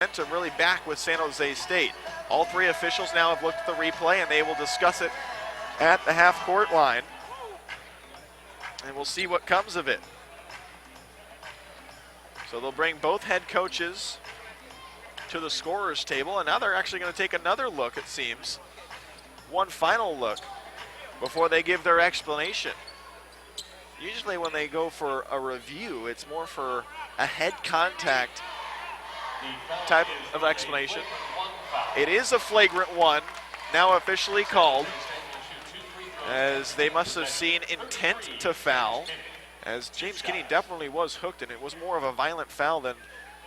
momentum really back with San Jose State. All three officials now have looked at the replay and they will discuss it at the half-court line. And we'll see what comes of it. So they'll bring both head coaches to the scorer's table, and now they're actually going to take another look, it seems. One final look before they give their explanation. Usually when they go for a review, it's more for a head contact type of explanation. It is a flagrant one, now officially called, as they must have seen intent to foul, as James Kinney definitely was hooked, and it was more of a violent foul than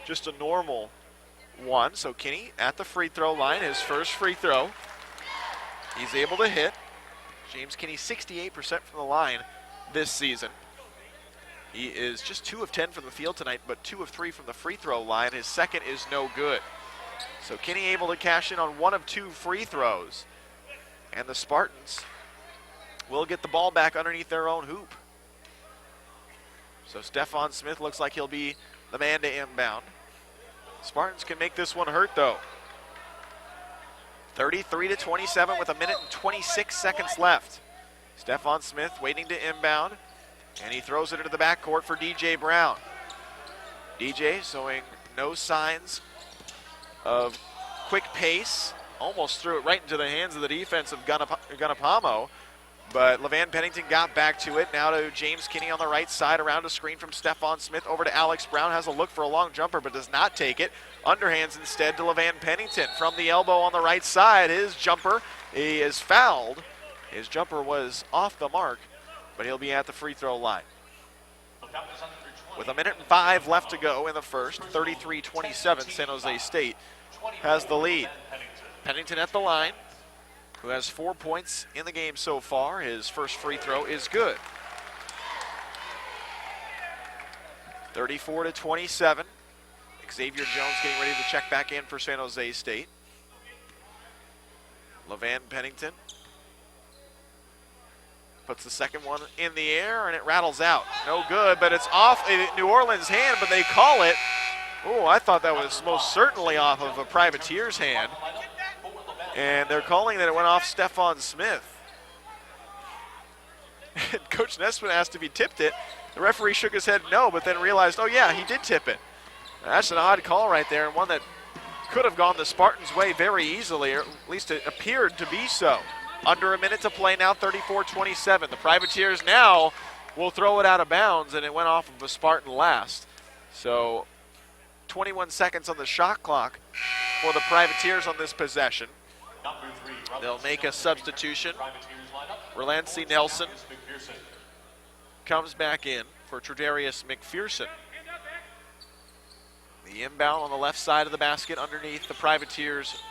just a normal one. So Kinney at the free throw line, his first free throw. He's able to hit. James Kinney 68% from the line this season. He is just 2 of 10 from the field tonight, but 2 of 3 from the free throw line. His second is no good. So Kinney able to cash in on 1 of 2 free throws. And the Spartans will get the ball back underneath their own hoop. So Stephon Smith looks like he'll be the man to inbound. Spartans can make this one hurt though. 33-27 with 1:26 seconds left. Stephon Smith waiting to inbound, and he throws it into the backcourt for DJ Brown. DJ showing no signs of quick pace. Almost threw it right into the hands of the defense of Ganapamo. But LeVan Pennington got back to it. Now to James Kinney on the right side, around a screen from Stephon Smith over to Alex Brown. Has a look for a long jumper, but does not take it. Underhands instead to LeVan Pennington. From the elbow on the right side, his jumper, he is fouled. His jumper was off the mark, but he'll be at the free throw line. With 1:05 left to go in the first, 33-27, San Jose State has the lead. Pennington at the line, who has 4 points in the game so far. His first free throw is good. 34-27. Xavier Jones getting ready to check back in for San Jose State. LeVan Pennington puts the second one in the air, and it rattles out. No good, but it's off New Orleans' hand, but they call it. Oh, I thought that was most certainly off of a Privateer's hand. And they're calling that it went off Stephon Smith. And Coach Nesbitt asked if he tipped it. The referee shook his head no, but then realized, oh yeah, he did tip it. That's an odd call right there, and one that could have gone the Spartans' way very easily, or at least it appeared to be so. Under a minute to play now, 34-27. The Privateers now will throw it out of bounds, and it went off of a Spartan last. So 21 seconds on the shot clock for the Privateers on this possession. They'll make a substitution. Relancy Nelson comes back in for Tredarius McPherson. The inbound on the left side of the basket underneath the Privateers'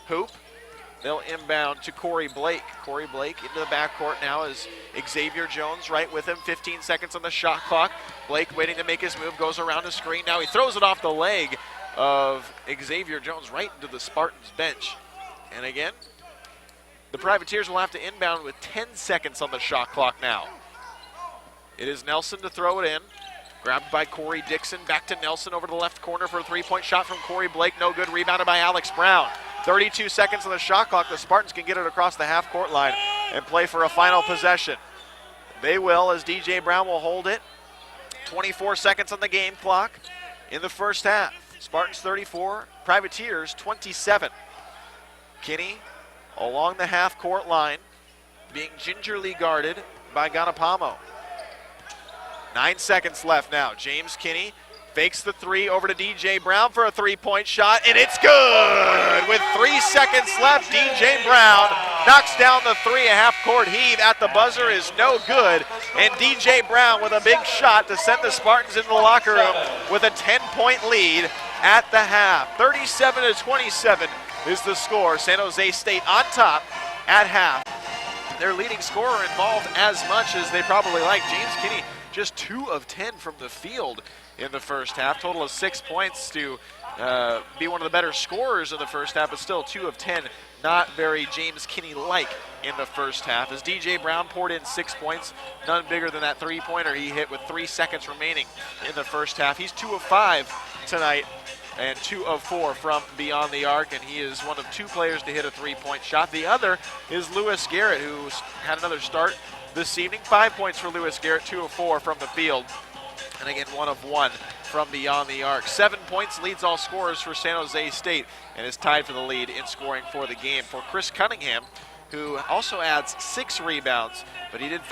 hoop. They'll inbound to Corey Blake. Corey Blake into the backcourt now is Xavier Jones right with him. 15 seconds on the shot clock. Blake waiting to make his move, goes around the screen. Now he throws it off the leg of Xavier Jones right into the Spartans bench. And again, the Privateers will have to inbound with 10 seconds on the shot clock now. It is Nelson to throw it in. Grabbed by Corey Dixon. Back to Nelson over to the left corner for a three-point shot from Corey Blake. No good. Rebounded by Alex Brown. 32 seconds on the shot clock. The Spartans can get it across the half-court line and play for a final possession. They will, as DJ Brown will hold it. 24 seconds on the game clock in the first half. Spartans 34, Privateers 27. Kinney along the half-court line, being gingerly guarded by Ganapamo. 9 seconds left now. James Kinney fakes the three over to DJ Brown for a three-point shot, and it's good! With 3 seconds left, DJ Brown knocks down the three. A half-court heave at the buzzer is no good, and DJ Brown with a big shot to send the Spartans into the locker room with a 10-point lead at the half. 37-27 is the score. San Jose State on top at half. Their leading scorer involved as much as they probably like. James Kinney just 2 of 10 from the field in the first half. Total of 6 points to be one of the better scorers in the first half, but still 2 of 10. Not very James Kinney-like in the first half. As DJ Brown poured in 6 points, none bigger than that three-pointer he hit with 3 seconds remaining in the first half. He's 2 of 5 tonight and 2 of 4 from beyond the arc, and he is one of 2 players to hit a three-point shot. The other is Lewis Garrett, who had another start this evening. 5 points for Lewis Garrett, 2 of 4 from the field, and again 1 of 1 from beyond the arc. 7 points, leads all scorers for San Jose State, and is tied for the lead in scoring for the game. For Chris Cunningham, who also adds 6 rebounds, but he did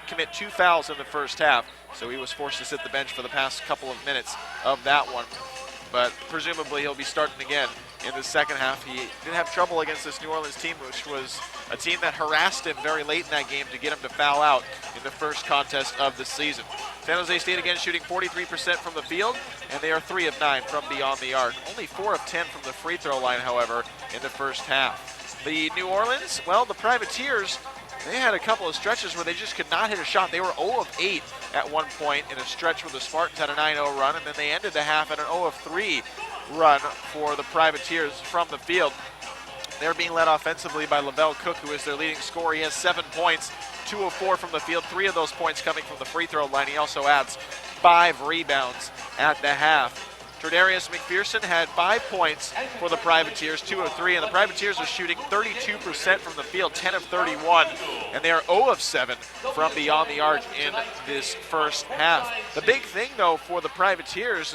commit 2 fouls in the first half, so he was forced to sit the bench for the past couple of minutes of that one. But presumably he'll be starting again in the second half. He did have trouble against this New Orleans team, which was a team that harassed him very late in that game to get him to foul out in the first contest of the season. San Jose State again shooting 43% from the field, and they are 3 of 9 from beyond the arc. Only 4 of 10 from the free throw line, however, in the first half. The New Orleans, well, the Privateers, they had a couple of stretches where they just could not hit a shot. They were 0 of 8 at one point in a stretch where the Spartans had a 9-0 run, and then they ended the half at an 0 of 3 run for the Privateers from the field. They're being led offensively by Lavelle Cook, who is their leading scorer. He has 7 points, 2 of 4 from the field, 3 of those points coming from the free throw line. He also adds 5 rebounds at the half. Tredarius McPherson had 5 points for the Privateers, 2 of 3, and the Privateers are shooting 32% from the field, 10 of 31, and they are 0 of 7 from beyond the arc in this first half. The big thing, though, for the Privateers,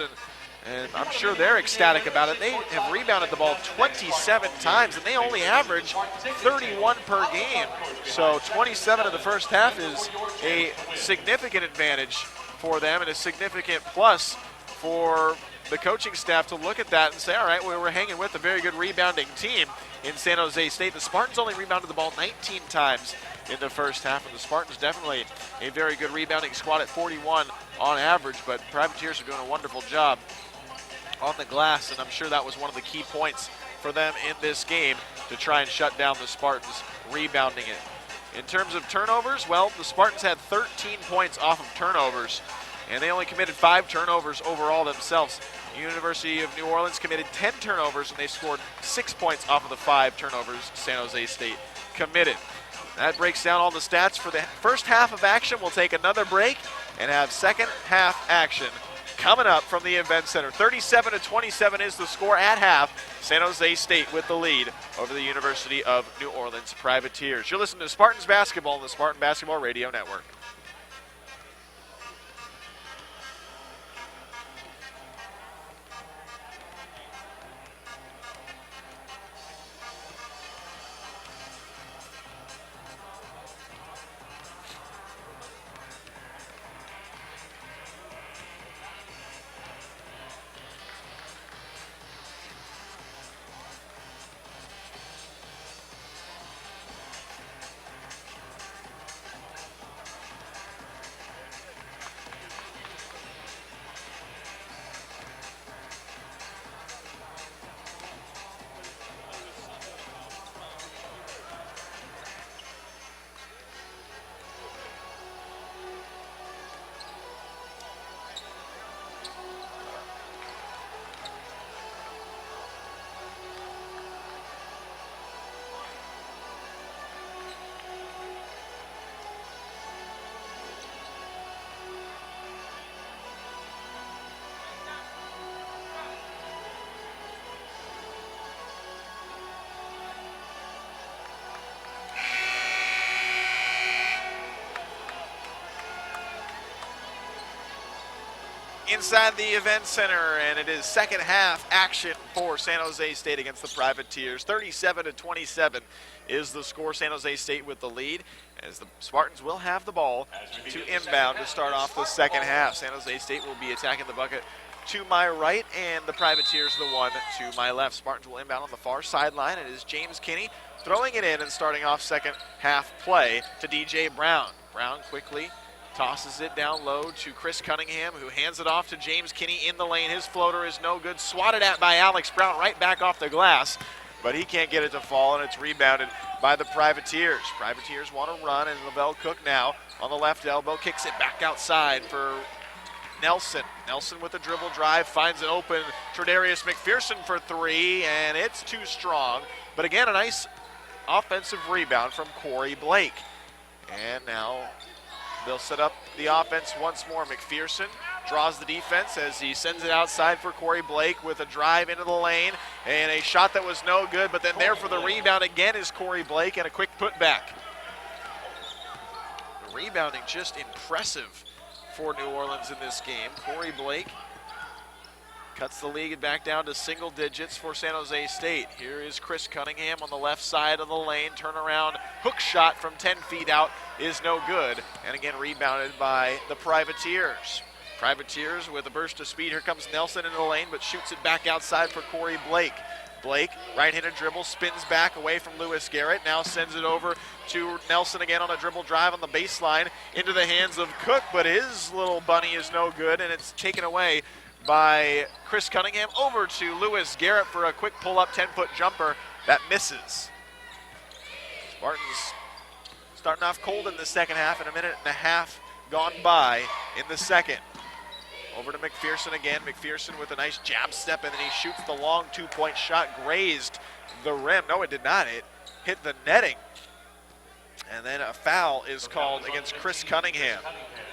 and I'm sure they're ecstatic about it, they have rebounded the ball 27 times, and they only average 31 per game. So 27 of the first half is a significant advantage for them and a significant plus for the coaching staff to look at that and say, all right, well, we're hanging with a very good rebounding team in San Jose State. The Spartans only rebounded the ball 19 times in the first half, and the Spartans definitely a very good rebounding squad at 41 on average, but Privateers are doing a wonderful job on the glass, and I'm sure that was one of the key points for them in this game to try and shut down the Spartans rebounding it. In terms of turnovers, well, the Spartans had 13 points off of turnovers, and they only committed 5 turnovers overall themselves. University of New Orleans committed 10 turnovers, and they scored 6 points off of the 5 turnovers San Jose State committed. That breaks down all the stats for the first half of action. We'll take another break and have second half action coming up from the Event Center. 37-27 is the score at half. San Jose State with the lead over the University of New Orleans Privateers. You're listening to Spartans Basketball on the Spartan Basketball Radio Network. Inside the Event Center, and it is second half action for San Jose State against the Privateers. 37-27 is the score. San Jose State with the lead, as the Spartans will have the ball to inbound to start off the second half. San Jose State will be attacking the bucket to my right, and the Privateers the one to my left. Spartans will inbound on the far sideline. It is James Kinney throwing it in and starting off second half play to DJ Brown. Brown quickly tosses it down low to Chris Cunningham, who hands it off to James Kinney in the lane. His floater is no good. Swatted at by Alex Brown right back off the glass, but he can't get it to fall, and it's rebounded by the Privateers. Privateers want to run, and Lavelle Cook now on the left elbow kicks it back outside for Nelson. Nelson with a dribble drive finds an open Tredarius McPherson for 3, and it's too strong. But again, a nice offensive rebound from Corey Blake. And now they'll set up the offense once more. McPherson draws the defense as he sends it outside for Corey Blake with a drive into the lane and a shot that was no good, but then there for the rebound again is Corey Blake and a quick putback. The rebounding just impressive for New Orleans in this game. Corey Blake cuts the lead back down to single digits for San Jose State. Here is Chris Cunningham on the left side of the lane. Turnaround hook shot from 10 feet out is no good. And again, rebounded by the Privateers. Privateers with a burst of speed. Here comes Nelson into the lane, but shoots it back outside for Corey Blake. Blake, right-handed dribble, spins back away from Lewis Garrett. Now sends it over to Nelson again on a dribble drive on the baseline into the hands of Cook, but his little bunny is no good, and it's taken away by Chris Cunningham over to Lewis Garrett for a quick pull-up 10-foot jumper that misses. Spartans starting off cold in the second half, and a minute and a half gone by in the second. Over to McPherson again. McPherson with a nice jab step, and then he shoots the long two-point shot, grazed the rim. No, it did not. It hit the netting. And then a foul is called against Chris Cunningham.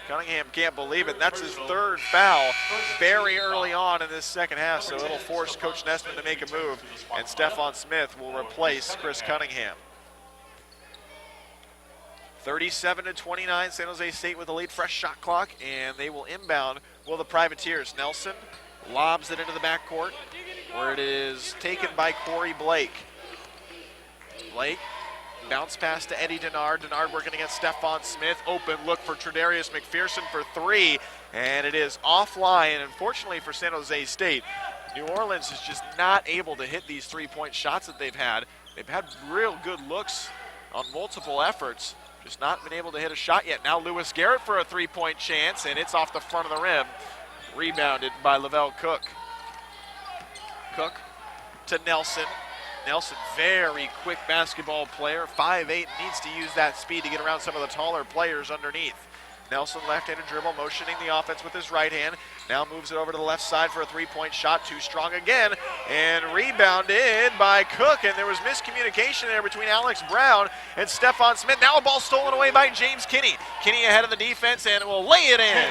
Cunningham can't believe it. That's his third foul very early on in this second half, so it'll force Coach Nessman to make a move, and Stephon Smith will replace Chris Cunningham. 37-29, San Jose State with a lead, fresh shot clock, and they will inbound. Will the Privateers. Nelson lobs it into the backcourt, where it is taken by Corey Blake. Blake, bounce pass to Eddie Denard. Denard working against Stephon Smith. Open look for Tredarius McPherson for three, and it is offline. And unfortunately for San Jose State, New Orleans is just not able to hit these three-point shots that they've had. They've had real good looks on multiple efforts, just not been able to hit a shot yet. Now Lewis Garrett for a three-point chance, and it's off the front of the rim. Rebounded by Lavelle Cook. Cook to Nelson. Nelson, very quick basketball player, 5'8", needs to use that speed to get around some of the taller players underneath. Nelson left-handed dribble, motioning the offense with his right hand. Now moves it over to the left side for a three-point shot, too strong again, and rebounded by Cook. And there was miscommunication there between Alex Brown and Stephon Smith. Now a ball stolen away by James Kinney. Kinney ahead of the defense and will lay it in.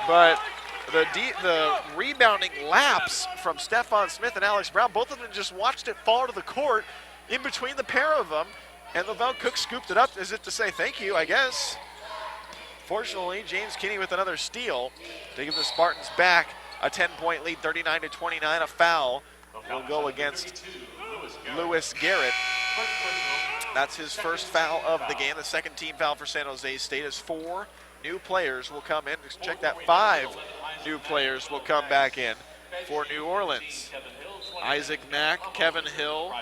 But the rebounding lapse from Stephon Smith and Alex Brown, both of them just watched it fall to the court in between the pair of them. And Lavelle Cook scooped it up as if to say thank you, I guess. Fortunately, James Kinney with another steal to give the Spartans back a 10-point lead, 39-29. A foul will go against Lewis Garrett. That's his first foul of the game. The second team foul for San Jose State as 4 new players will come in. Check that, 5 new players will come back in for New Orleans. Isaac Mack, Kevin Hill.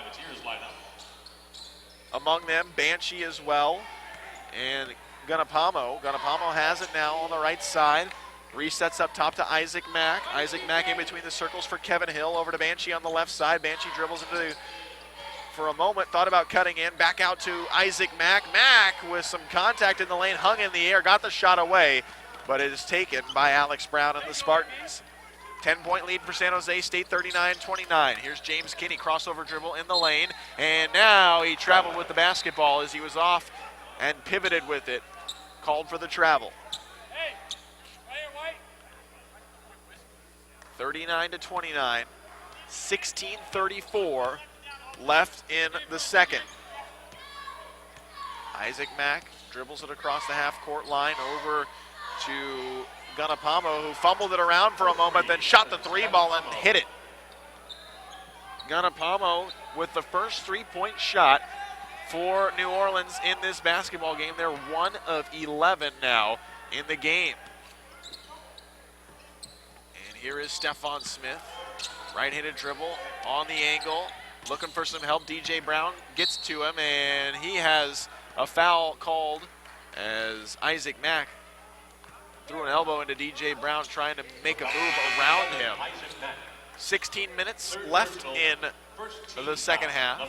Among them, Banshee as well, and Gunapamo. Gunapamo has it now on the right side. Resets up top to Isaac Mack. Isaac Mack in between the circles for Kevin Hill. Over to Banshee on the left side. Banshee dribbles into for a moment, thought about cutting in. Back out to Isaac Mack. Mack with some contact in the lane, hung in the air, got the shot away, but it is taken by Alex Brown and the Spartans. 10-point lead for San Jose State, 39-29. Here's James Kinney, crossover dribble in the lane, and now he traveled with the basketball as he was off and pivoted with it. Called for the travel. 39-29, 16:34 left in the second. Isaac Mack dribbles it across the half-court line over to Gunapamo, who fumbled it around for a moment, then shot the three ball and hit it. Gunapamo with the first three-point shot for New Orleans in this basketball game. They're 1 of 11 now in the game. And here is Stephon Smith. Right-handed dribble on the angle, looking for some help. DJ Brown gets to him, and he has a foul called as Isaac Mack threw an elbow into DJ Brown trying to make a move around him. 16 minutes left in the second half.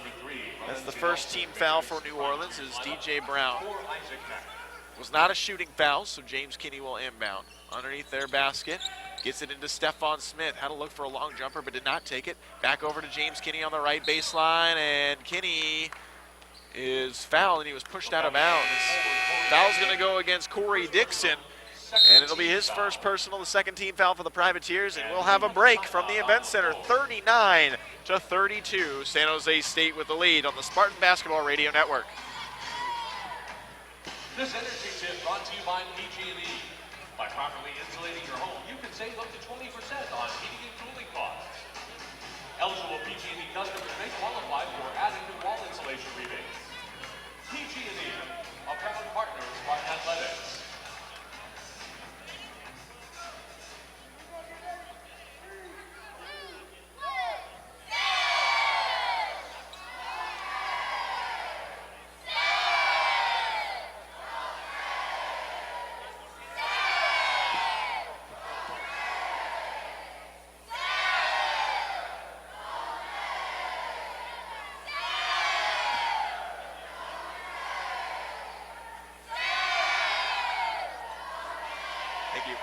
That's the first team foul for New Orleans is DJ Brown. It was not a shooting foul, so James Kinney will inbound. Underneath their basket, gets it into Stephon Smith. Had to look for a long jumper, but did not take it. Back over to James Kinney on the right baseline, and Kinney is fouled, and he was pushed out of bounds. Foul's going to go against Corey Dixon, And it'll be his first personal, the second team foul for the Privateers, and we'll have a break from the Event Center, 39-32. San Jose State with the lead on the Spartan Basketball Radio Network. This energy tip brought to you by PG&E. By properly insulating your home, you can save up to 20% on heating and cooling costs. Eligible PG&E customers may qualify for added new wall insulation rebates. PG&E, a proud partner of Spartan Athletics. Thank you.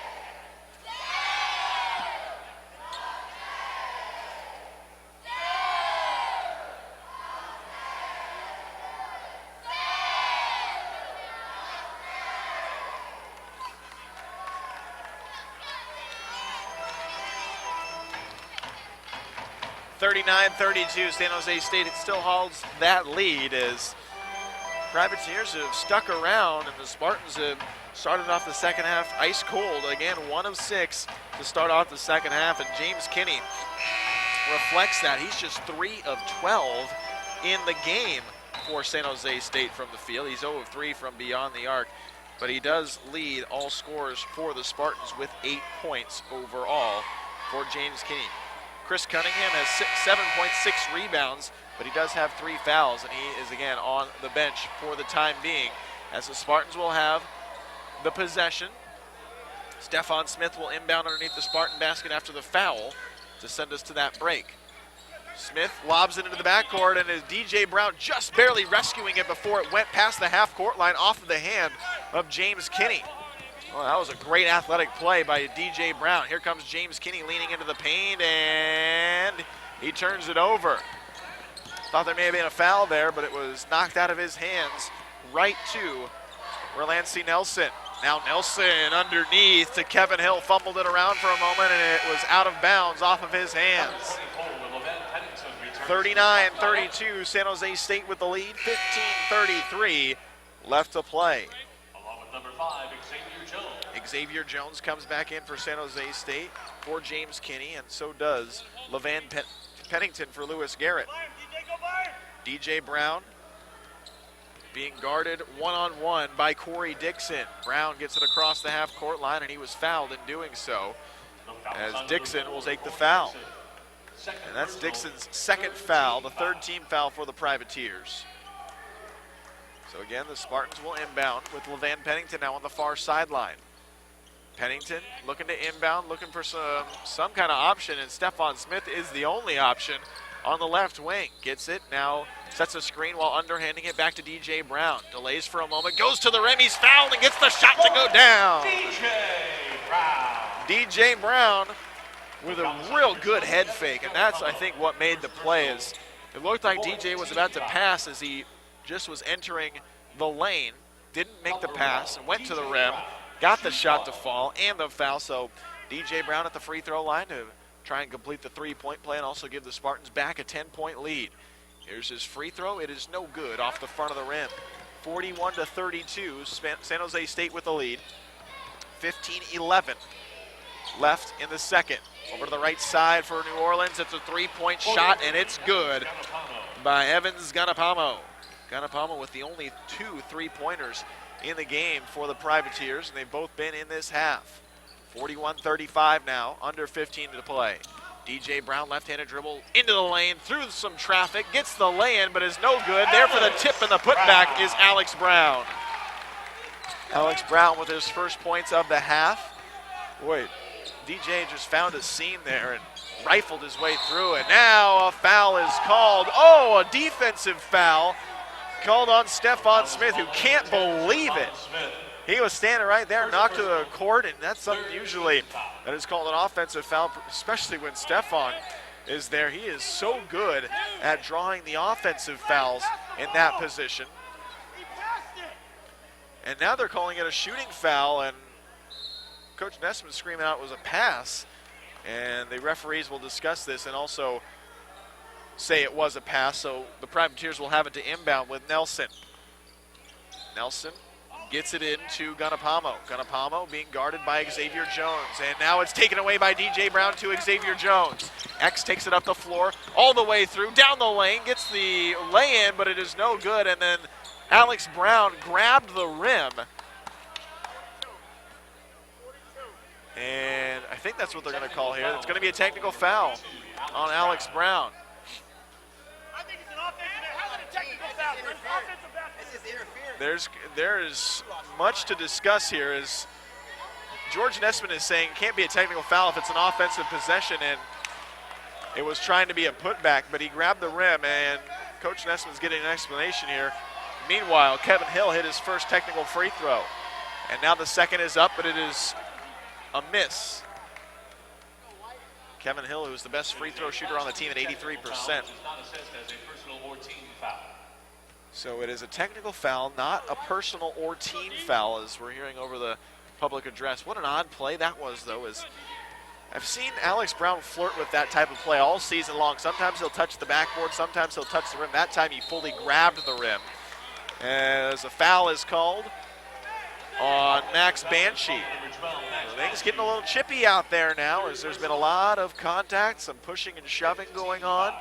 (39-32) San Jose State. It still holds that lead as Privateers have stuck around and the Spartans have started off the second half ice cold. Again, 1 of 6 to start off the second half, and James Kinney reflects that. He's just 3 of 12 in the game for San Jose State from the field. He's 0 of 3 from beyond the arc, but he does lead all scorers for the Spartans with 8 points overall for James Kinney. Chris Cunningham has 7.6 rebounds, but he does have 3 fouls, and he is again on the bench for the time being, as the Spartans will have the possession. Stefan Smith will inbound underneath the Spartan basket after the foul to send us to that break. Smith lobs it into the backcourt, and is DJ Brown just barely rescuing it before it went past the half-court line off of the hand of James Kinney. Well, that was a great athletic play by DJ Brown. Here comes James Kinney leaning into the paint, and he turns it over. Thought there may have been a foul there, but it was knocked out of his hands right to Relancy Nelson. Now Nelson underneath to Kevin Hill, fumbled it around for a moment, and it was out of bounds off of his hands. 39-32, San Jose State with the lead, 15-33 left to play. Along with number 5, Xavier Jones. Xavier Jones comes back in for San Jose State for James Kinney, and so does LeVan Pennington for Lewis Garrett. DJ Brown being guarded one-on-one by Corey Dixon. Brown gets it across the half-court line, and he was fouled in doing so, as Dixon will take the foul. And that's Dixon's second foul, the third team foul for the Privateers. So again, the Spartans will inbound with LeVan Pennington now on the far sideline. Pennington looking to inbound, looking for some kind of option, and Stefan Smith is the only option on the left wing. Gets it, now sets a screen while underhanding it back to DJ Brown. Delays for a moment, goes to the rim, he's fouled and gets the shot to go down. DJ Brown with a real good head fake, and that's, I think, what made the play. Is it looked like DJ was about to pass as he just was entering the lane, didn't make the pass, and went to the rim, got the shot to fall and the foul. So DJ Brown at the free throw line to try and complete the three-point play and also give the Spartans back a 10-point lead. Here's his free throw. It is no good off the front of the rim. 41-32, San Jose State with the lead. 15-11 left in the second. Over to the right side for New Orleans. It's a three-point shot, and it's good by Evans Ganapamo. Ganapamo with the only 2 3-pointers in the game for the Privateers, and they've both been in this half. 41-35 now, under 15 to play. DJ Brown, left-handed dribble into the lane, through some traffic, gets the lay-in, but is no good. There for the tip and the putback is Alex Brown. Alex Brown with his first points of the half. Boy, DJ just found a seam there and rifled his way through it. Now a foul is called. Oh, a defensive foul called on Stefan Smith, who can't believe it. He was standing right there, knocked to the court, and that's something usually that is called an offensive foul, especially when Stefan is there. He is so good at drawing the offensive fouls in that position. And now they're calling it a shooting foul, and Coach Nessman screaming out it was a pass, and the referees will discuss this and also say it was a pass, so the Privateers will have it to inbound with Nelson. Nelson gets it into Ganapamo. Ganapamo being guarded by Xavier Jones, and now it's taken away by DJ Brown to Xavier Jones. X takes it up the floor, all the way through, down the lane, gets the lay-in, but it is no good, and then Alex Brown grabbed the rim. And I think that's what they're going to call here. It's going to be a technical foul on Alex Brown. I think it's an offensive. How's it a technical foul? It's offensive basketball. There is much to discuss here. As George Nessman is saying, it can't be a technical foul if it's an offensive possession, and it was trying to be a putback, but he grabbed the rim, and Coach Nessman's getting an explanation here. Meanwhile, Kevin Hill hit his first technical free throw, and now the second is up, but it is a miss. Kevin Hill, who's the best free throw shooter on the team at 83%. So it is a technical foul, not a personal or team foul, as we're hearing over the public address. What an odd play that was, though, as I've seen Alex Brown flirt with that type of play all season long. Sometimes he'll touch the backboard, sometimes he'll touch the rim. That time he fully grabbed the rim. As a foul is called on Max Banshee. Things getting a little chippy out there now, as there's been a lot of contact, some pushing and shoving going on.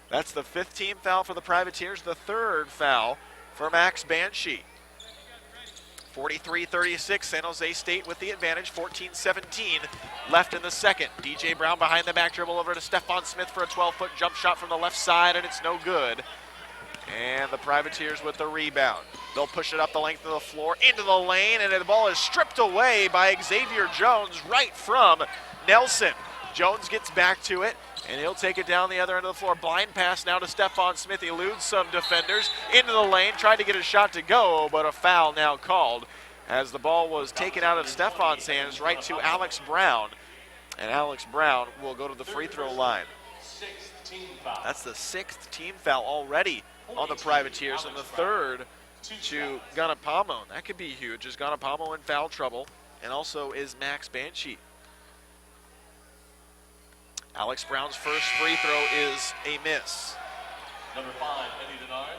That's the 5th team foul for the Privateers, the 3rd foul for Max Banshee. 43-36, San Jose State with the advantage, 14-17 left in the second. DJ Brown behind the back dribble over to Stephon Smith for a 12-foot jump shot from the left side, and it's no good. And the Privateers with the rebound. They'll push it up the length of the floor into the lane, and the ball is stripped away by Xavier Jones right from Nelson. Jones gets back to it, and he'll take it down the other end of the floor. Blind pass now to Stephon Smith. He eludes some defenders into the lane, tried to get a shot to go, but a foul now called as the ball was taken out of Stephon's hands right to Alex Brown. And Alex Brown will go to the free throw line. That's the 6th team foul already on the Privateers, and the 3rd to Ganapamo. That could be huge. Is Ganapamo in foul trouble, and also is Max Banshee. Alex Brown's first free throw is a miss. Number 5, Eddie Denard,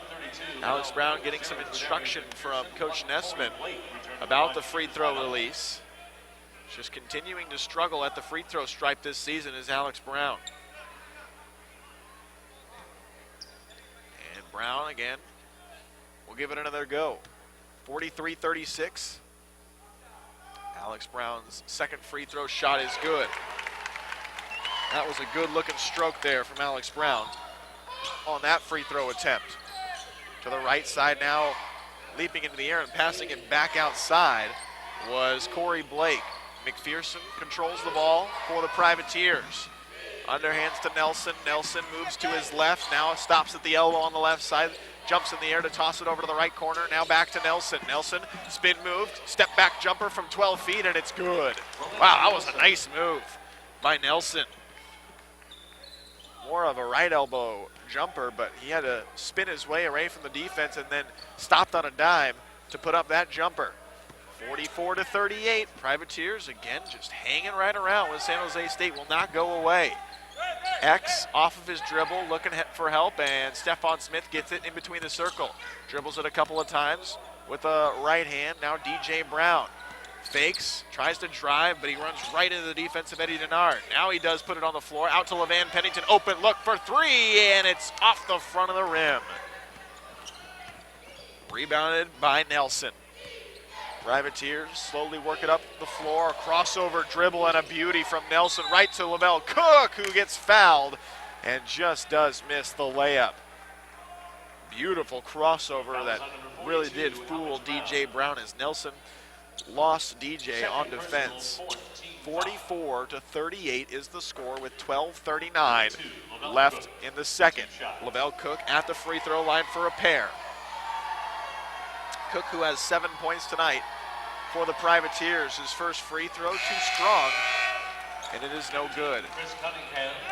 32. Alex Brown getting some instruction from Coach Nessman about the free throw release. Just continuing to struggle at the free throw stripe this season is Alex Brown. And Brown again will give it another go. 43-36. Alex Brown's second free throw shot is good. That was a good-looking stroke there from Alex Brown on that free throw attempt. To the right side now, leaping into the air and passing it back outside was Corey Blake. McPherson controls the ball for the Privateers. Underhands to Nelson. Nelson moves to his left, now stops at the elbow on the left side, jumps in the air to toss it over to the right corner. Now back to Nelson. Nelson, spin moved, step back jumper from 12 feet, and it's good. Wow, that was a nice move by Nelson. More of a right elbow jumper, but he had to spin his way away from the defense and then stopped on a dime to put up that jumper. 44-38. Privateers again just hanging right around with San Jose State, will not go away. X off of his dribble, looking for help, and Stephon Smith gets it in between the circle. Dribbles it a couple of times with a right hand. Now DJ Brown fakes, tries to drive, but he runs right into the defense of Eddie Denard. Now he does put it on the floor, out to LeVan Pennington, open look for three, and it's off the front of the rim. Rebounded by Nelson. Privateers slowly work it up the floor, a crossover dribble and a beauty from Nelson right to Lavelle Cook, who gets fouled and just does miss the layup. Beautiful crossover that really did fool DJ Brown as Nelson lost DJ on defense. 44-38 is the score with 12:39 left in the second. Lavelle Cook at the free throw line for a pair. Cook, who has 7 points tonight for the Privateers. His first free throw too strong, and it is no good.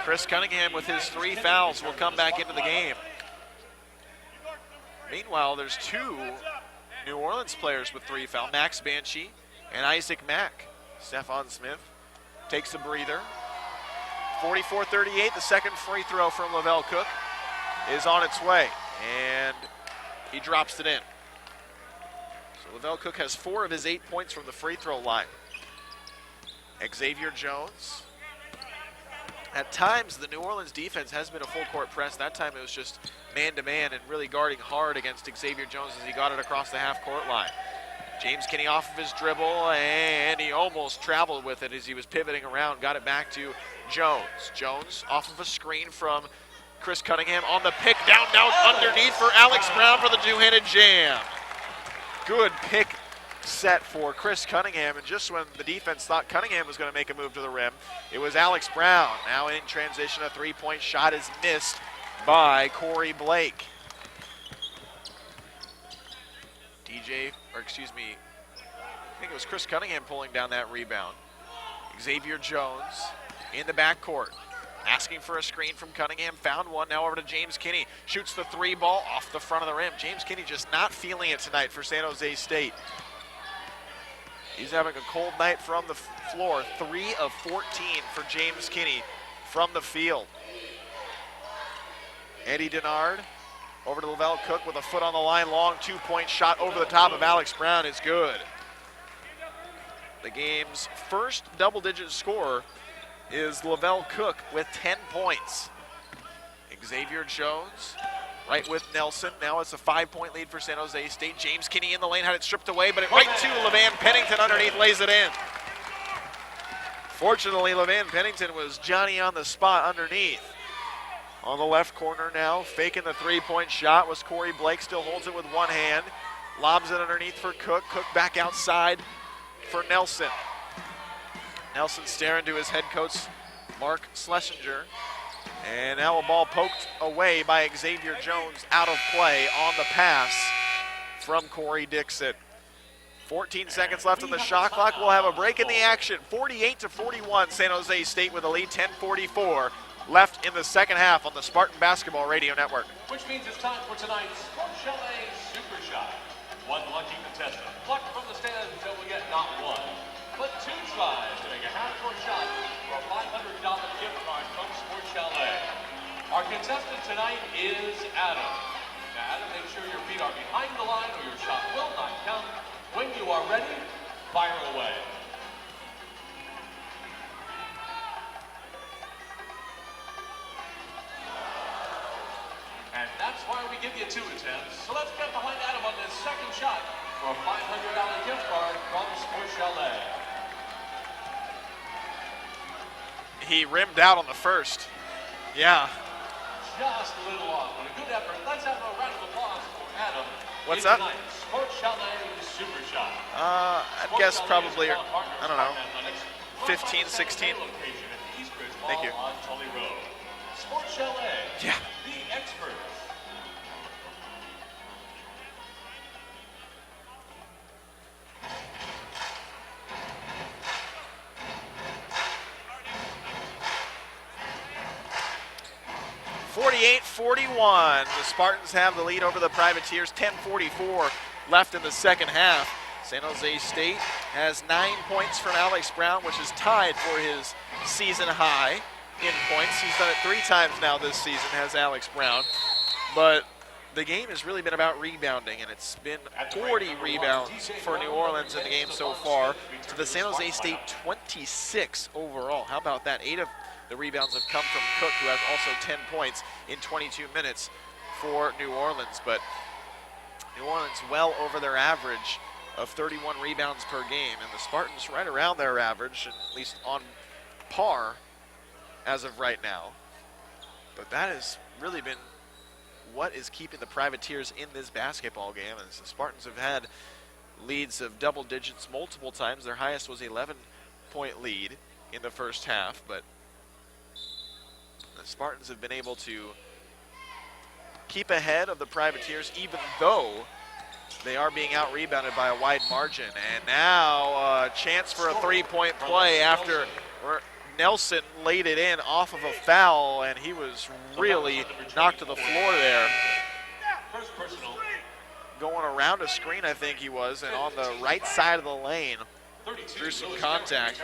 Chris Cunningham with his 3 fouls will come back into the game. Meanwhile, there's 2 New Orleans players with 3 fouls, Max Banshee and Isaac Mack. Stefan Smith takes a breather. 44-38, the second free throw from Lavelle Cook is on its way, and he drops it in. So Lavelle Cook has 4 of his 8 points from the free throw line. Xavier Jones. At times, the New Orleans defense has been a full court press. That time it was just man-to-man and really guarding hard against Xavier Jones as he got it across the half-court line. James Kinney off of his dribble, and he almost traveled with it as he was pivoting around, got it back to Jones. Jones off of a screen from Chris Cunningham on the pick, down underneath for Alex Brown for the two-handed jam. Good pick set for Chris Cunningham, and just when the defense thought Cunningham was going to make a move to the rim, it was Alex Brown. Now in transition, a three-point shot is missed by Corey Blake. I think it was Chris Cunningham pulling down that rebound. Xavier Jones in the backcourt, asking for a screen from Cunningham, found one, now over to James Kinney. Shoots the 3 ball off the front of the rim. James Kinney just not feeling it tonight for San Jose State. He's having a cold night from the floor. 3 of 14 for James Kinney from the field. Eddie Denard over to Lavelle Cook with a foot on the line. Long 2-point shot over the top of Alex Brown is good. The game's first double-digit scorer is Lavelle Cook with 10 points. Xavier Jones right with Nelson. Now it's a 5-point lead for San Jose State. James Kinney in the lane, had it stripped away, but it right to LeVan Pennington underneath, lays it in. Fortunately, LeVan Pennington was Johnny on the spot underneath. On the left corner now, faking the 3-point shot was Corey Blake, still holds it with one hand. Lobs it underneath for Cook. Cook back outside for Nelson. Nelson staring to his head coach, Mark Schlesinger. And now a ball poked away by Xavier Jones, out of play on the pass from Corey Dixon. 14 seconds left on the shot clock. We'll have a break in the action. 48-41, San Jose State with a lead, 10:44 left in the second half on the Spartan Basketball Radio Network. Which means it's time for tonight's Sport Chalet Super Shot. One lucky contestant plucked from the stands until we get not one, but 2 tries to make a half-court shot for a $500 gift card from Sport Chalet. Our contestant tonight is Adam. Now, Adam, make sure your feet are behind the line or your shot will not count. When you are ready, fire away. And that's why we give you 2 attempts. So let's get behind Adam on this second shot for a $500 gift card from Sport Chalet. He rimmed out on the first. Yeah. Just a little off, but a good effort. Let's have a round of applause for Adam. What's that? Sport Chalet Super Shot. I'd guess probably, I don't know, 15, 16. Thank you. Sport Chalet. Yeah. The experts. (48-41). The Spartans have the lead over the Privateers. 10:44 left in the second half. San Jose State has 9 points from Alex Brown, which is tied for his season high in points. He's done it 3 times now this season, has Alex Brown. But the game has really been about rebounding, and it's been 40 rebounds for New Orleans in the game so far, to the San Jose State 26 overall. How about that? 8 of the rebounds have come from Cook, who has also 10 points in 22 minutes for New Orleans. But New Orleans well over their average of 31 rebounds per game, and the Spartans right around their average, at least on par as of right now. But that has really been what is keeping the Privateers in this basketball game, as the Spartans have had leads of double digits multiple times. Their highest was an 11-point lead in the first half, but the Spartans have been able to keep ahead of the Privateers, even though they are being out-rebounded by a wide margin. And now a chance for a 3-point play after Nelson laid it in off of a foul, and he was really knocked to the floor there. First personal. Going around a screen, I think he was, and on the right side of the lane. through some contact.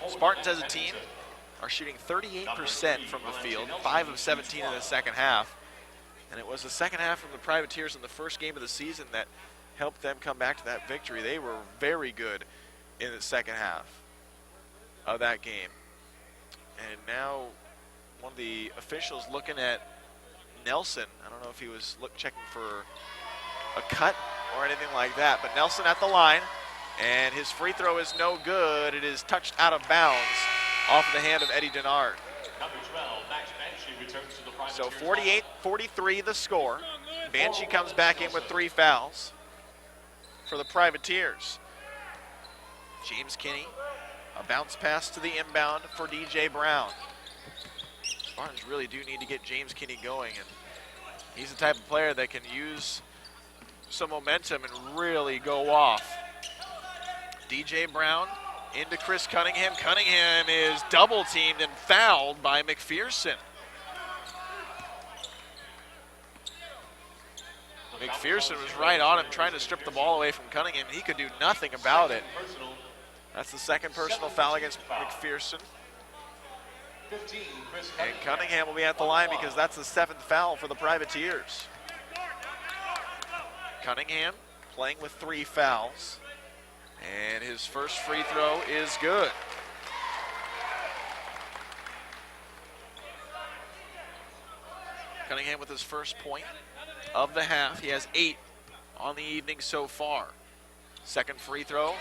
Spartans as a team are shooting 38% from the field, 5 of 17 in the second half. And it was the second half from the Privateers in the first game of the season that helped them come back to that victory. They were very good in the second half of that game. And now one of the officials looking at Nelson. I don't know if he was checking for a cut or anything like that, but Nelson at the line, and his free throw is no good. It is touched out of bounds off the hand of Eddie Denard. Number 12, Max Banshee returns to the So Privateers. 48-43 the score. Banshee comes back in with 3 fouls for the Privateers. James Kinney, a bounce pass to the inbound for DJ Brown. Spartans really do need to get James Kinney going, and he's the type of player that can use some momentum and really go off. DJ Brown into Chris Cunningham. Cunningham is double teamed and fouled by McPherson. McPherson was right on him trying to strip the ball away from Cunningham. He could do nothing about it. That's the second personal foul against McPherson. 15, Chris And Cunningham will be at the line because that's the 7th foul for the Privateers. Cunningham playing with 3 fouls. And his first free throw is good. Cunningham with his first point of the half. He has 8 on the evening so far. Second free throw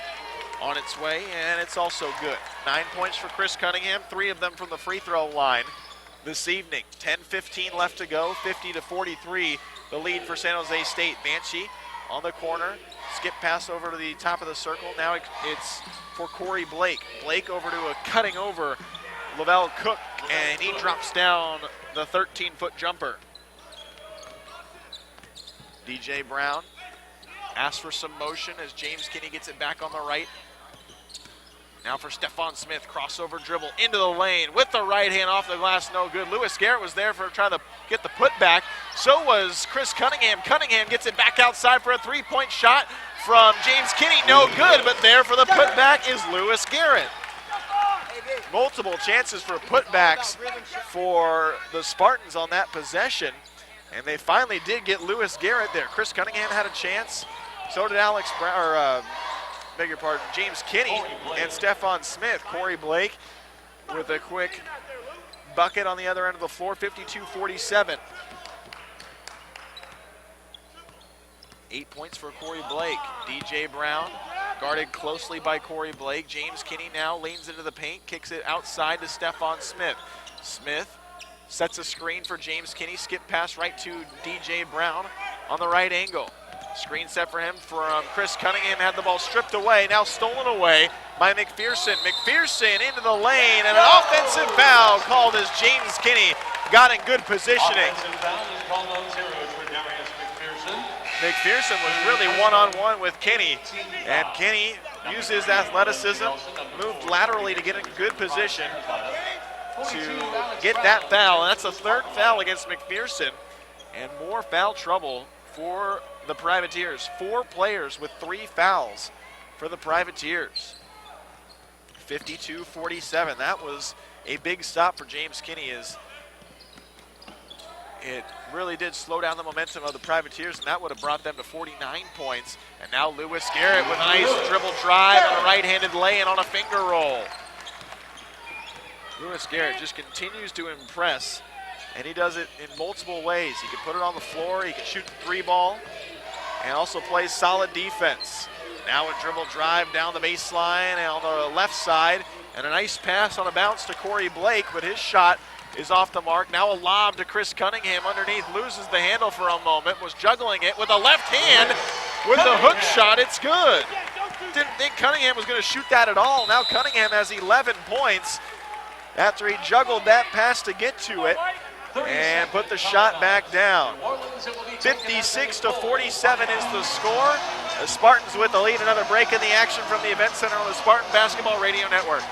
on its way, and it's also good. 9 points for Chris Cunningham, 3 of them from the free throw line this evening. 10-15 left to go, 50-43, the lead for San Jose State. Banshee on the corner, skip pass over to the top of the circle. Now it's for Corey Blake. Blake over to a cutting over Lavelle Cook, and he drops down the 13-foot jumper. DJ Brown asks for some motion as James Kinney gets it back on the right. Now for Stephon Smith, crossover dribble into the lane with the right hand off the glass, no good. Lewis Garrett was there for trying to get the putback. So was Chris Cunningham. Cunningham gets it back outside for a 3-point shot from James Kinney, no good, but there for the putback is Lewis Garrett. Multiple chances for putbacks for the Spartans on that possession, and they finally did get Lewis Garrett there. Chris Cunningham had a chance, so did James Kinney and Stephon Smith. Corey Blake with a quick bucket on the other end of the floor, 52-47. 8 points for Corey Blake. DJ Brown guarded closely by Corey Blake. James Kinney now leans into the paint, kicks it outside to Stephon Smith. Smith sets a screen for James Kinney, skip pass right to DJ Brown on the right angle. Screen set for him from Chris Cunningham, had the ball stripped away, now stolen away by McPherson. McPherson into the lane, and an offensive foul called as James Kinney got in good positioning. Offensive foul is called on 0 for Darius McPherson. McPherson was really one-on-one with Kinney, and Kinney used his athleticism, moved laterally to get in good position to get that foul. And that's the 3rd foul against McPherson, and more foul trouble for the Privateers. 4 players with 3 fouls for the Privateers. 52-47. That was a big stop for James Kinney, as it really did slow down the momentum of the Privateers, and that would have brought them to 49 points. And now Lewis Garrett with a nice dribble drive and a right-handed lay-in on a finger roll. Lewis Garrett just continues to impress, and he does it in multiple ways. He can put it on the floor, he can shoot the 3-ball, and also plays solid defense. Now a dribble drive down the baseline and on the left side, and a nice pass on a bounce to Corey Blake, but his shot is off the mark. Now a lob to Chris Cunningham underneath, loses the handle for a moment, was juggling it with a left hand with the hook shot. It's good. Didn't think Cunningham was going to shoot that at all. Now Cunningham has 11 points after he juggled that pass to get to it and put the shot back down. 56-47 is the score. The Spartans with the lead. Another break in the action from the Event Center on the Spartan Basketball Radio Network.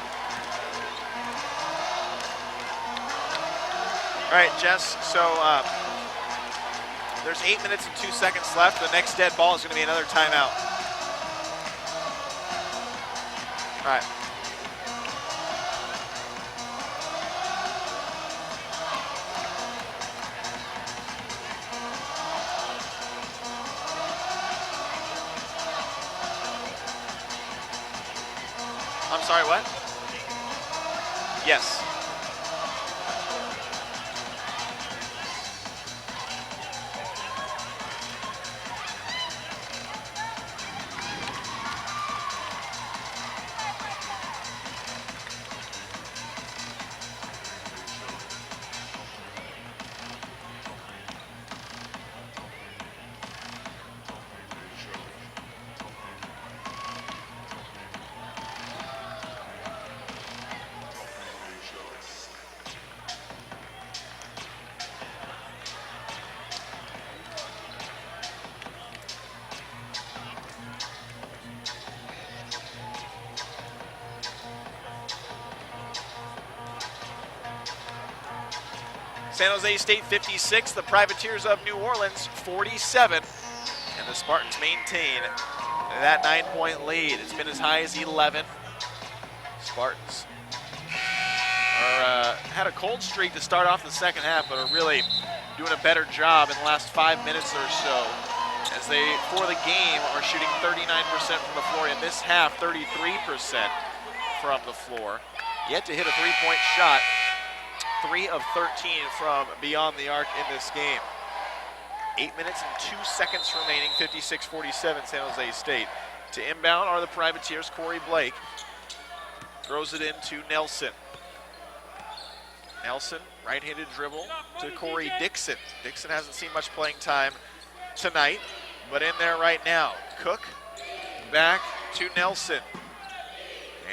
All right, Jess, so there's 8 minutes and 2 seconds left. The next dead ball is going to be another timeout. All right. I'm sorry, what? Yes. San Jose State 56, the Privateers of New Orleans 47, and the Spartans maintain that 9-point lead. It's been as high as 11. Spartans had a cold streak to start off the second half, but are really doing a better job in the last 5 minutes or so, as they, for the game, are shooting 39% from the floor. In this half, 33% from the floor. Yet to hit a three-point shot. 3 of 13 from beyond the arc in this game. 8 minutes and 2 seconds remaining, 56-47 San Jose State. To inbound are the Privateers. Corey Blake throws it into Nelson. Nelson, right-handed dribble to Corey Dixon. Dixon hasn't seen much playing time tonight, but in there right now. Cook back to Nelson.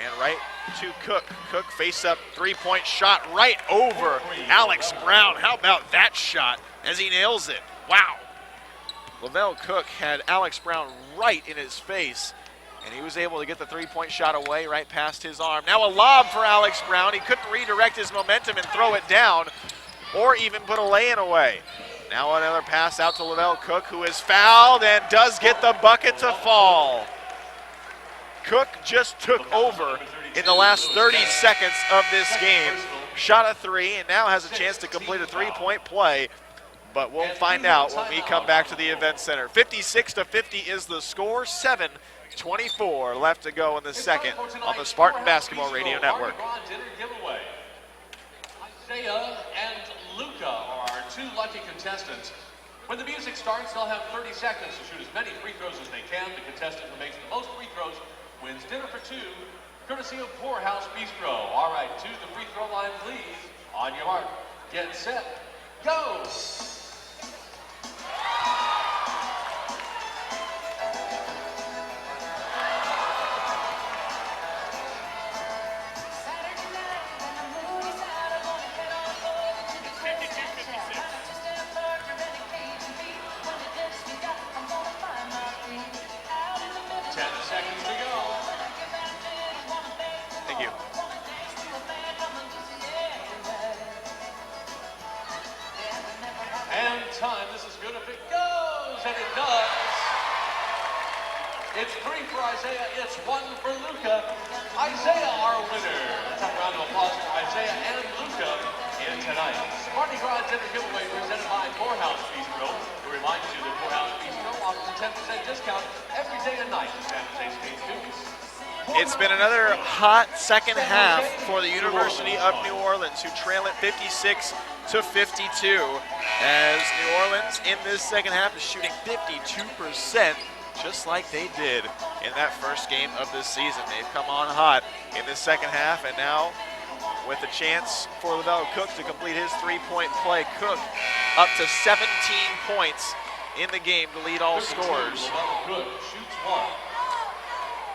And right to Cook. Cook face-up three-point shot right over Alex Brown. How about that shot as he nails it? Wow. Lavelle Cook had Alex Brown right in his face, and he was able to get the three-point shot away right past his arm. Now a lob for Alex Brown. He couldn't redirect his momentum and throw it down or even put a lay-in away. Now another pass out to Lavelle Cook, who is fouled and does get the bucket to fall. Cook just took over in the last 30 seconds of this game. Shot a three and now has a chance to complete a three-point play, but we'll find out when we come back to the event center. 56-50 is the score, 7:24 left to go in the second on the Spartan Basketball Radio Network. Isaiah and Luca are our two lucky contestants. When the music starts, they'll have 30 seconds to shoot as many free throws as they can. The contestant who makes the most free throws wins dinner for two, courtesy of Poorhouse Bistro. All right, to the free throw line, please. On your mark, get set, go! It's three for Isaiah, it's one for Luca. Isaiah, our winner. Let's have a round of applause for Isaiah and Luca in tonight's Mardi Gras dinner giveaway presented by Poorhouse Bistro. To remind you that Poorhouse Bistro offers a 10% discount every day and night at San Jose State students. It's been another hot second half for the University of New Orleans, who trail it 56-52, as New Orleans in this second half is shooting 52%. Just like they did in that first game of this season. They've come on hot in the second half, and now with a chance for Lavelle Cook to complete his three-point play. Cook up to 17 points in the game to lead all scorers.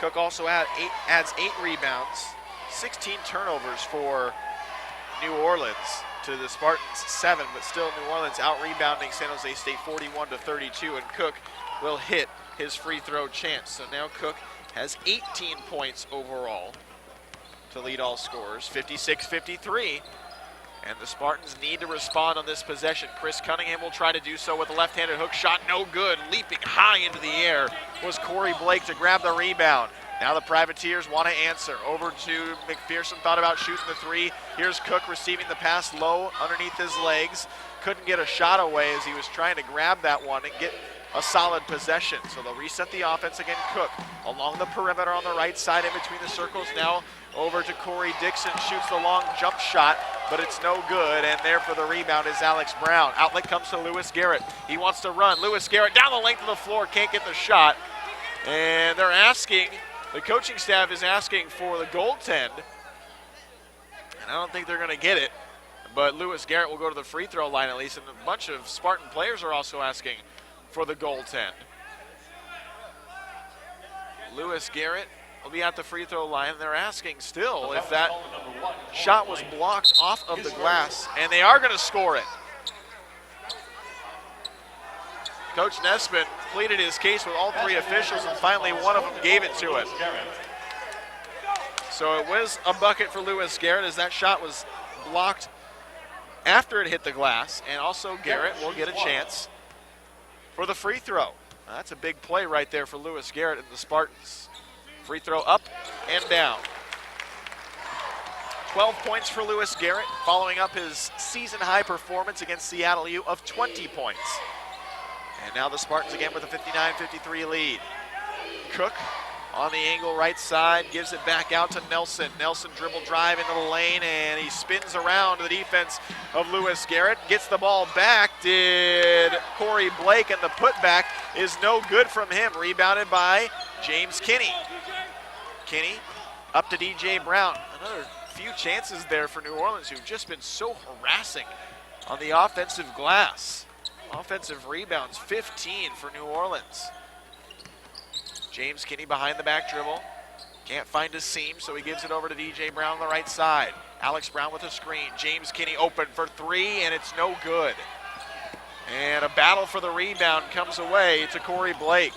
Cook also adds 8 rebounds, 16 turnovers for New Orleans to the Spartans 7, but still New Orleans out-rebounding San Jose State 41-32, and Cook will hit his free throw chance. So now Cook has 18 points overall to lead all scorers, 56-53. And the Spartans need to respond on this possession. Chris Cunningham will try to do so with a left-handed hook shot, no good. Leaping high into the air was Corey Blake to grab the rebound. Now the Privateers want to answer. Over to McPherson, thought about shooting the three. Here's Cook receiving the pass low underneath his legs. Couldn't get a shot away as he was trying to grab that one and get a solid possession. So they'll reset the offense again. Cook along the perimeter on the right side in between the circles. Now over to Corey Dixon, shoots the long jump shot, but it's no good. And there for the rebound is Alex Brown. Outlet comes to Lewis Garrett. He wants to run. Lewis Garrett down the length of the floor, can't get the shot. And they're asking, the coaching staff is asking for the goaltend. And I don't think they're going to get it. But Lewis Garrett will go to the free throw line at least. And a bunch of Spartan players are also asking for the goaltend. Lewis Garrett will be at the free throw line. They're asking still if that shot was blocked off of the glass. And they are going to score it. Coach Nesbitt pleaded his case with all three officials, and finally one of them gave it to him. So it was a bucket for Lewis Garrett as that shot was blocked after it hit the glass, and also Garrett will get a chance for the free throw. Now, that's a big play right there for Lewis Garrett and the Spartans. Free throw up and down. 12 points for Lewis Garrett, following up his season-high performance against Seattle U of 20 points. And now the Spartans again with a 59-53 lead. Cook on the angle right side, gives it back out to Nelson. Nelson dribble drive into the lane, and he spins around to the defense of Lewis Garrett. Gets the ball back, did Corey Blake, and the putback is no good from him. Rebounded by James Kinney. Kinney up to DJ Brown. Another few chances there for New Orleans, who've just been so harassing on the offensive glass. Offensive rebounds, 15 for New Orleans. James Kinney behind the back dribble. Can't find a seam, so he gives it over to DJ Brown on the right side. Alex Brown with a screen. James Kinney open for three, and it's no good. And a battle for the rebound comes away to Corey Blake.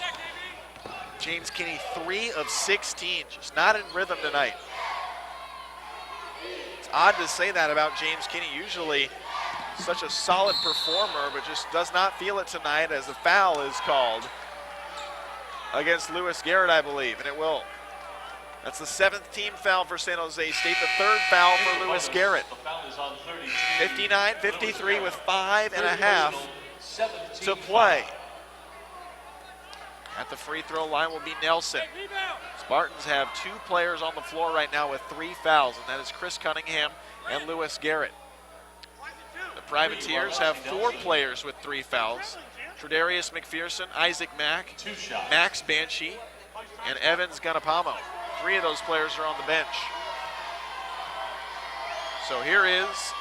James Kinney, 3 of 16, just not in rhythm tonight. It's odd to say that about James Kinney. Usually such a solid performer, but just does not feel it tonight as a foul is called against Lewis Garrett, I believe, and it will. That's the 7th team foul for San Jose State, the 3rd foul for Lewis Garrett. 59-53 with 5.5 to play. At the free throw line will be Nelson. Spartans have 2 players on the floor right now with 3 fouls, and that is Chris Cunningham and Lewis Garrett. The Privateers have 4 players with 3 fouls. Tredarius McPherson, Isaac Mack, Max Banshee, and Evans Ganapamo. 3 of those players are on the bench. So here is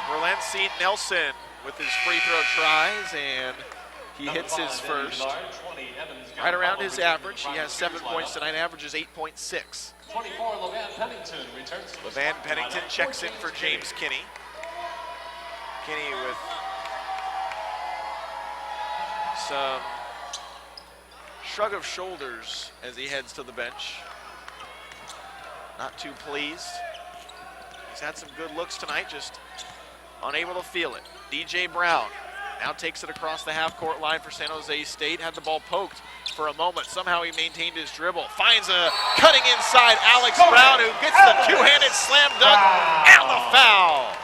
Berlency Nelson with his free throw tries, and he hits his first. Right around his average. He has 7 points tonight, averages 8.6. LeVan Pennington checks in for James Kinney. Kinney with some shrug of shoulders as he heads to the bench. Not too pleased. He's had some good looks tonight, just unable to feel it. DJ Brown now takes it across the half-court line for San Jose State. Had the ball poked for a moment. Somehow he maintained his dribble. Finds a cutting inside Alex Brown, who gets the two-handed slam dunk and the foul.